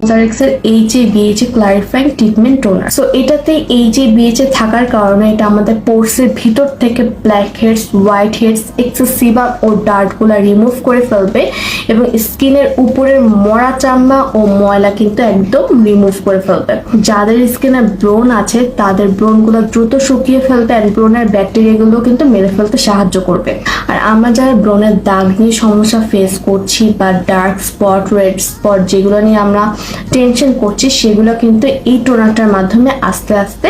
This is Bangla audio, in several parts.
COSRX এর HA/BHA ক্লারিফাইং ট্রিটমেন্ট টোনার। সো এটাতে HA/BHA থাকার কারণে এটা আমাদের পোর্সের ভিতর থেকে ব্ল্যাক হেডস, হোয়াইট হেডস, এক্সেসিভা ও ডার্টগুলা রিমুভ করে ফেলবে এবং স্কিনের উপরের মরা চামড়া ও ময়লা কিন্তু একদম রিমুভ করে ফেলবে। যাদের স্কিনে ব্রণ আছে তাদের ব্রণগুলো দ্রুত শুকিয়ে ফেলবে এন্ড ব্রণের ব্যাকটেরিয়াগুলো কিন্তু মেরে ফেলতে সাহায্য করবে। আর আমরা যারা ব্রণের দাগ নিয়ে সমস্যা ফেস করছি বা ডার্ক স্পট, রেড স্পট যেগুলো নিয়ে আমরা টেনশন করছি সেগুলো কিন্তু এই টোনারটার মাধ্যমে আস্তে আস্তে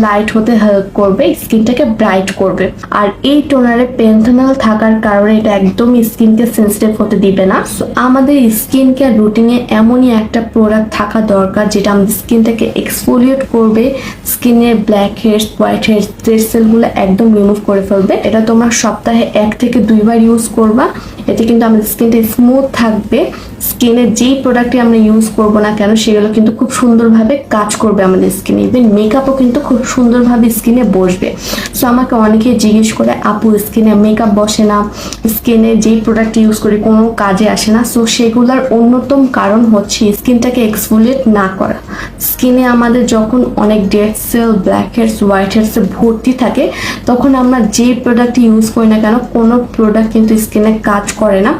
লাইট হতে হেল্প করবে, স্কিনটাকে ব্রাইট করবে। আর এই টোনারে প্যান্থেনল থাকার কারণে এটা একদমই স্কিনকে সেন্সিটিভ হতে দিবে না। সো আমাদের স্কিন কেয়ার রুটিনে এমনই একটা প্রোডাক্ট থাকা দরকার যেটা আমাদের স্কিনটাকে এক্সফোলিয়েট করবে, স্কিনের black heads, white heads, dead সেলগুলো একদম রিমুভ করে ফেলবে। এটা তোমরা সপ্তাহে 1 থেকে 2 বার ইউজ করবা। এতে কিন্তু আমাদের স্কিনটা স্মুথ থাকবে। স্কিনের যেই প্রোডাক্টই আমরা ইউজ করব না কেন সেগুলো কিন্তু খুব সুন্দরভাবে কাজ করবে আমাদের স্কিনে। ইভেন মেকআপও কিন্তু খুব সুন্দরভাবে স্কিনে বসবে। সো আমাকে অনেকেই জিজ্ঞেস করে আপু স্কিনে মেকআপ বসে না, স্কিনে যেই প্রোডাক্ট ইউজ করি কোনো কাজে আসে না। সো সেগুলোর অন্যতম কারণ হচ্ছে স্কিনটাকে এক্সফোলিয়েট না করা। স্কিনে আমাদের যখন অনেক dead cell, black heads, white heads ভর্তি থাকে তখন আমরা যে প্রোডাক্ট ইউজ করি না কেন কোনো প্রোডাক্ট কিন্তু স্কিনে কাজ করে না,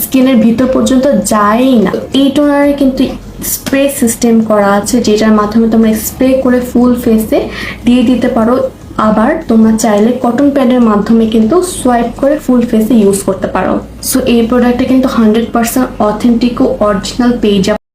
স্কিনের ভিতর পর্যন্ত যায়ই না। এই টোনারে কিন্তু স্প্রে সিস্টেম করা আছে যেটার মাধ্যমে তোমরা স্প্রে করে ফুল ফেসে দিয়ে দিতে পারো। আবার তোমরা চাইলে কটন প্যাডের মাধ্যমে কিন্তু সোয়াইপ করে ফুল ফেসে ইউজ করতে পারো। সো এই প্রোডাক্টটা কিন্তু 100% অথেন্টিক ও অরিজিনাল পেয়ে যাবে